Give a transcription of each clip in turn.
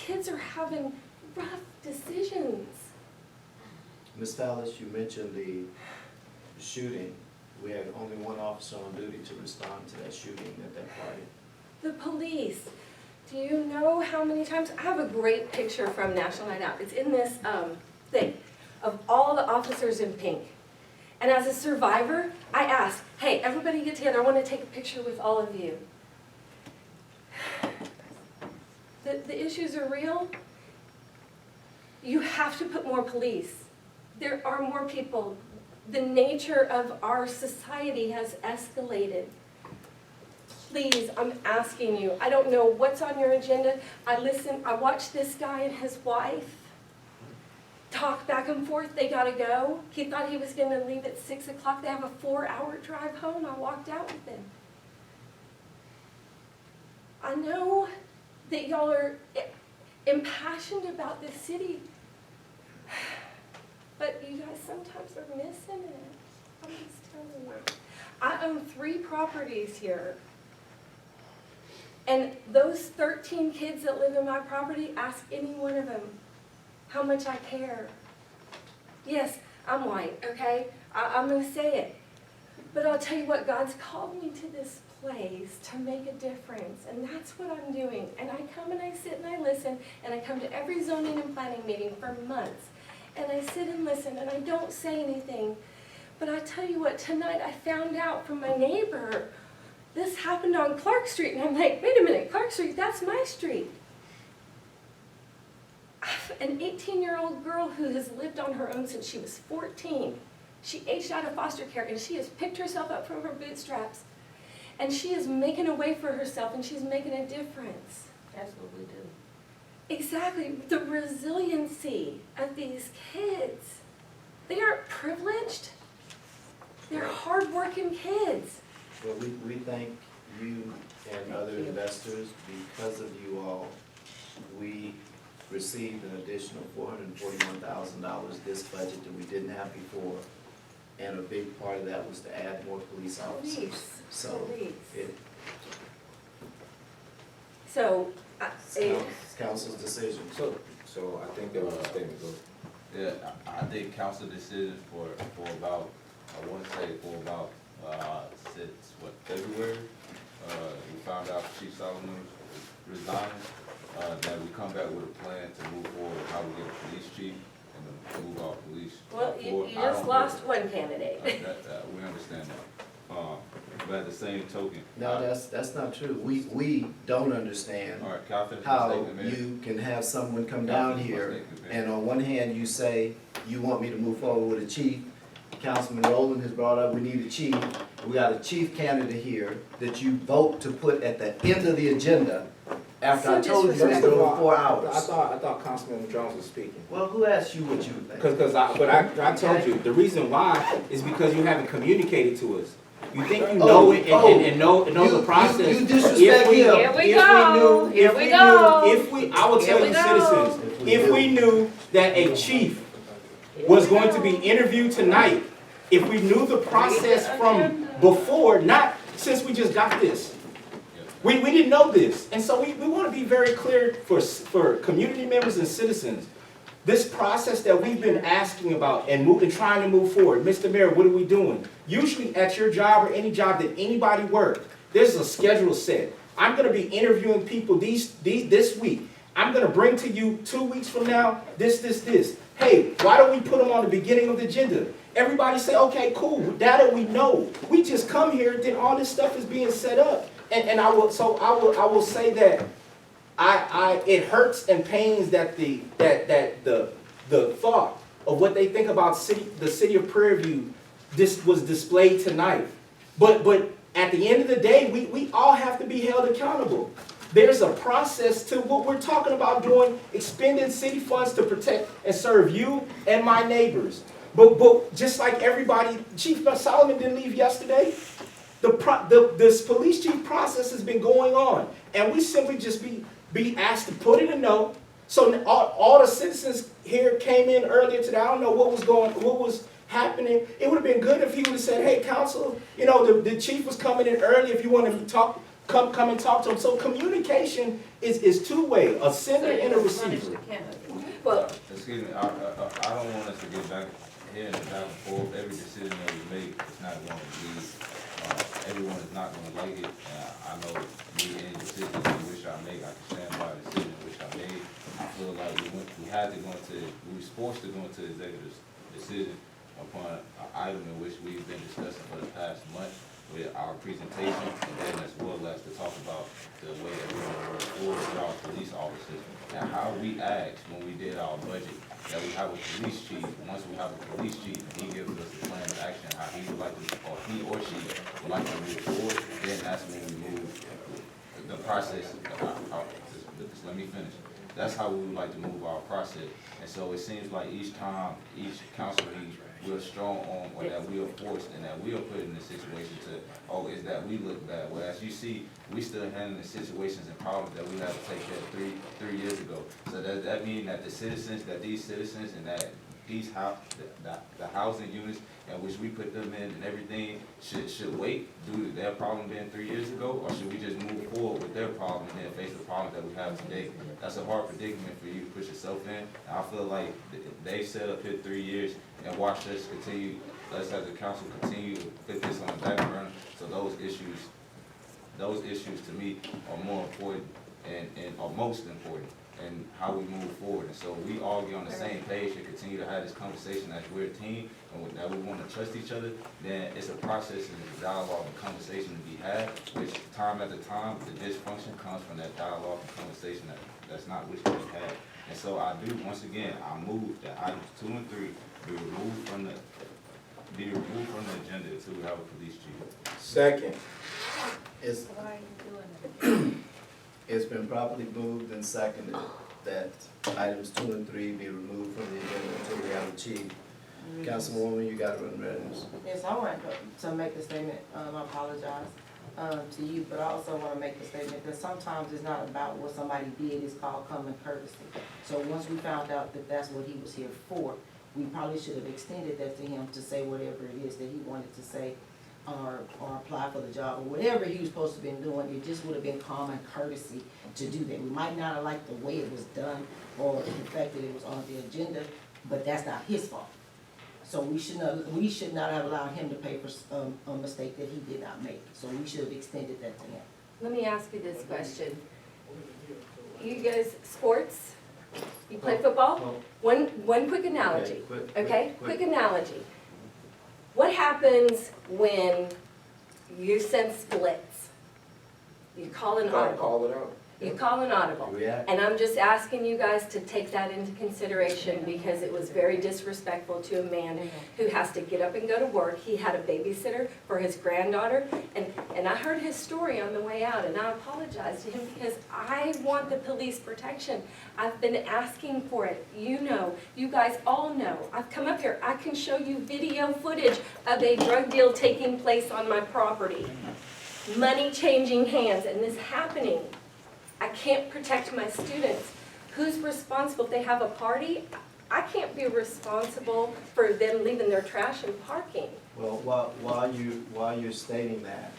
kids are having rough decisions. Ms. Fallis, you mentioned the shooting. We had only one officer on duty to respond to that shooting at that party. The police. Do you know how many times? I have a great picture from National Night Out. It's in this thing of all the officers in pink. And as a survivor, I asked, hey, everybody get together. I want to take a picture with all of you. The issues are real. You have to put more police. There are more people. The nature of our society has escalated. Please, I'm asking you. I don't know what's on your agenda. I watched this guy and his wife talk back and forth. They gotta go. He thought he was gonna leave at 6 o'clock. They have a 4-hour drive home. I walked out with them. I know that y'all are impassioned about this city, but you guys sometimes are missing it. I'm just telling you. I own 3 properties here. And those 13 kids that live in my property, ask any one of them how much I care. Yes, I'm white, okay? I'm going to say it. But I'll tell you what, God's called me to this place to make a difference. And that's what I'm doing. And I come and I sit and I listen. And I come to every zoning and planning meeting for months. And I sit and listen and I don't say anything. But I tell you what, tonight I found out from my neighbor, this happened on Clark Street. And I'm like, wait a minute, Clark Street, that's my street. An 18-year-old girl who has lived on her own since she was 14. She aged out of foster care and she has picked herself up from her bootstraps. And she is making a way for herself and she's making a difference. That's what we do. Exactly. The resiliency of these kids. They aren't privileged. They're hardworking kids. Well, we thank you and other investors. Because of you all, we received an additional $441,000 this budget that we didn't have before. And a big part of that was to add more police officers. Police. So Police. So, it's council's decision. So I think there was a statement, go. Yeah, I did council decisions for about, I want to say for about, since February. We found out Chief Solomon resigned, that we come back with a plan to move forward, how we get a police chief and to move our police. well, you forward. just lost one candidate. We understand that. But at the same token. No, that's not true. We don't understand All right, can I finish my how statement, Mayor? you can have someone come Can I down finish my here statement, Mayor? and on one hand you say you want me to move forward with a chief. Councilman Rowland has brought up we need a chief. We got a chief candidate here that you vote to put at the end of the agenda after I So told you it's disrespectful. over 4 hours. I thought Councilman Jones was speaking. Well, who asked you what you think? Because I told you, the reason why is because you haven't communicated to us. You think you know it and know the process. You disrespect If we- him. Here we if go. knew- Here if we knew- go. I will Here tell we you go. citizens, if we knew that a chief was going to be interviewed tonight, if we knew the process from before, not since we just got this. We didn't know this. And so we want to be very clear for community members and citizens. This process that we've been asking about and trying to move forward, Mr. Mayor, what are we doing? Usually at your job or any job that anybody works, there's a schedule set. I'm going to be interviewing people this week. I'm going to bring to you 2 weeks from now this. Hey, why don't we put them on the beginning of the agenda? Everybody say, okay, cool, that we know. We just come here, then all this stuff is being set up. And I will say that it hurts and pains that the thought of what they think about the city of Prairie View was displayed tonight. But at the end of the day, we all have to be held accountable. There's a process to what we're talking about doing, expending city funds to protect and serve you and my neighbors. But just like everybody, Chief Solomon didn't leave yesterday. This police chief process has been going on, and we simply just be asked to put in a note. So all the citizens here came in earlier today. I don't know what was happening. It would have been good if he would have said, "Hey, council, the chief was coming in early. If you want to come and talk to them. So communication is two-way, a sender and a receiver. Well, Excuse me, I don't want us to get back here and back and forth. Every decision that we make is not going to be, everyone is not going to like it. I know me, any decision in which I make, I can stand by the decision which I made. I feel like we had to go into, we was forced to go into executive decision upon an item in which we've been discussing for the past month with our presentation, and then as well as to talk about the way that we're going to work forward with our police officers, and how we asked when we did our budget, that we have a police chief. Once we have a police chief, and he gives us a plan of action, how he would like to, or he or she would like to move forward, then that's when we move the process. Just let me finish. That's how we would like to move our process. And so it seems like each time, each council meeting, we're strong on, or that we are forced and that we are put in a situation to, oh, is that we look bad. Well, as you see, we still handling the situations and problems that we had to take care of three years ago. So that mean that these citizens and that these the housing units in which we put them in and everything should wait due to their problem being 3 years ago, or should we just move forward with their problem and then face the problem that we have today? That's a hard predicament for you to put yourself in. And I feel like they set up here 3 years and watched us continue, us as a council continue to put this on the back burner. So those issues to me are more important and are most important in how we move forward. And so we all get on the same page and continue to have this conversation as we're a team and that we want to trust each other, then it's a process and a dialogue and conversation to be had, which time after time, the dysfunction comes from that dialogue and conversation that's not which we had. And so I do, once again, I move that items 2 and 3 be removed from the agenda until we have a police chief. Second. It's been properly moved and seconded that items 2 and 3 be removed from the agenda until we have a chief. Councilwoman, you got to run readiness. Yes, I want to make the statement, I apologize to you, but I also want to make the statement that sometimes it's not about what somebody did, it's called common courtesy. So once we found out that that's what he was here for, we probably should have extended that to him to say whatever it is that he wanted to say, or apply for the job, or whatever he was supposed to have been doing. It just would have been common courtesy to do that. We might not have liked the way it was done, or the fact that it was on the agenda, but that's not his fault. So we should not have allowed him to pay for a mistake that he did not make. So we should have extended that to him. let me ask you this question. You guys, sports? You play football? One quick analogy, okay? Quick analogy. What happens when you sense splits? You call an audible. Call it out. You call an audible. React. And I'm just asking you guys to take that into consideration because it was very disrespectful to a man who has to get up and go to work. He had a babysitter for his granddaughter, and I heard his story on the way out, and I apologize to him because I want the police protection. I've been asking for it. You know, you guys all know. I've come up here. I can show you video footage of a drug deal taking place on my property. Money changing hands, and this happening. I can't protect my students. Who's responsible if they have a party? I can't be responsible for them leaving their trash and parking. Well, while you're stating that,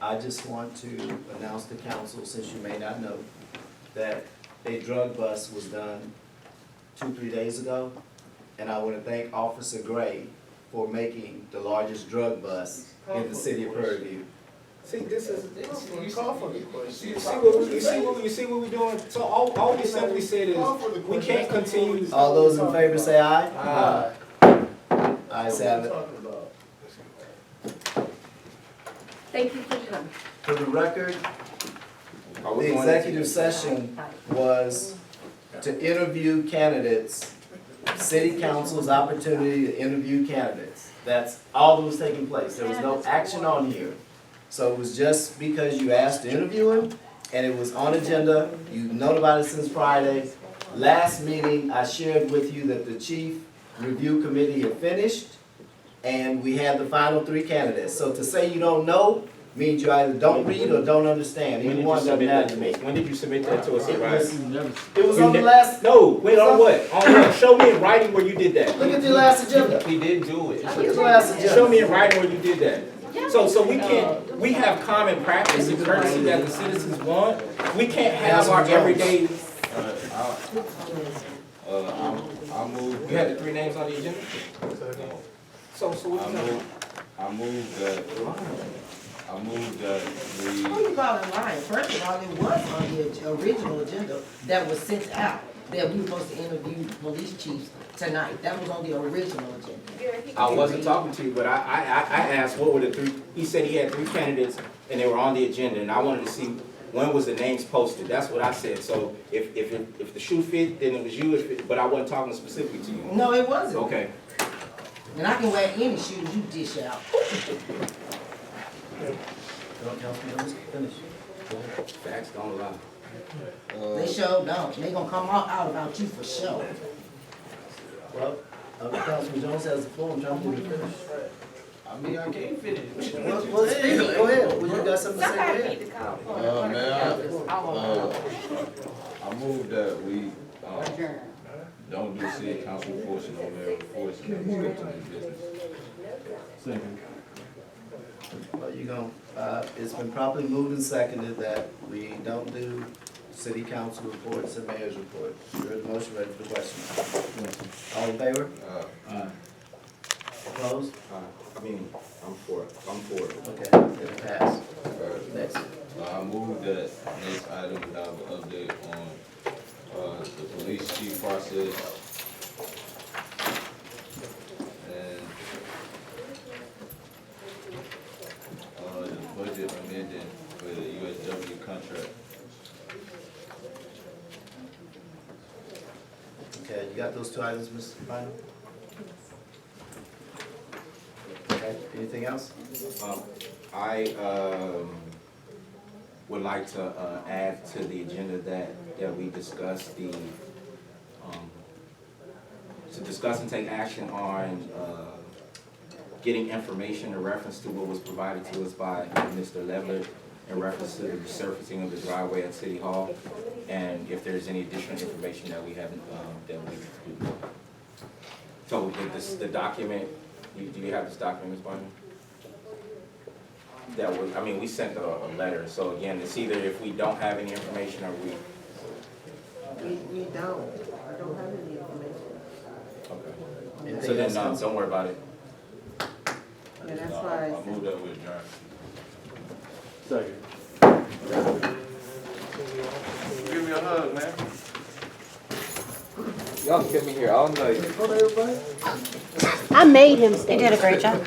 I just want to announce to council, since you may not know, that a drug bust was done 2-3 days ago, and I want to thank Officer Gray for making the largest drug bust in the city of Prairie View. See, this is, you see what we're doing? So all we simply said is, we can't continue. All those in favor say aye. Aye. Ayes have it. Thank you for coming. For the record, the executive session was to interview candidates, city council's opportunity to interview candidates. That's all that was taking place. There was no action on here. So it was just because you asked to interview him, and it was on agenda. You've known about it since Friday. Last meeting, I shared with you that the chief review committee had finished, and we had the final 3 candidates. So to say you don't know means you either don't read or don't understand. When Either did you one doesn't submit matter that to me. When did you submit that to us, It Ryan? was on the last, No, wait, on what? On what? Show me in writing where you did that. look at the last agenda. He didn't do it. Look at the last agenda. Show me in writing where you did that. So we can't, we have common practice and courtesy that the citizens want. We can't have our everyday, I move. you had the three names on the agenda? So what I you talking move, I move that Who we, you calling lying? First of all, it was on the original agenda that was sent out, that we were supposed to interview police chiefs tonight. That was on the original agenda. I wasn't talking to you, but I asked what were the three, he said he had three candidates and they were on the agenda and I wanted to see when was the names posted. That's what I said. So if the shoe fit, then it was you, but I wasn't talking specifically to you. No, it wasn't. Okay. And I can wear any shoes you dish out. Don't Councilman Jones, finish. Facts don't lie. They sure don't. They gonna come out about you for sure. Well, Councilman Jones has the floor, I'm trying to get you to finish. I mean, I can't finish. Well, speak, go ahead, well, you got something to say, go Somebody ahead. need to call for it. Man, I move that we, don't do city council reports and no mayor reports and we skip to new business. Well, you gon' it's been properly moved and seconded that we don't do city council reports and mayor's reports. You heard the motion, ready for the question? All in favor? Opposed? I'm for it. Okay, then it passed. Next. I move that next item we have an update on, the police chief process. And, the budget amended for the USW contract. Okay, you got those two items, Ms. Bynum? Okay, anything else? I would like to add to the agenda that we discuss to discuss and take action on getting information in reference to what was provided to us by Mr. Leveler in reference to the resurfacing of the driveway at City Hall, and if there's any additional information that we haven't, that we do. So the document, do you have this document, Ms. Barnum? That was, we sent a letter, so again, it's either if we don't have any information or we. We don't. I don't have any information. Okay. Anything So then, else, Council? don't worry about it. And that's I move that we adjourn. Give me a hug, man. Y'all kept me here all night. I made him stay. You did a great job.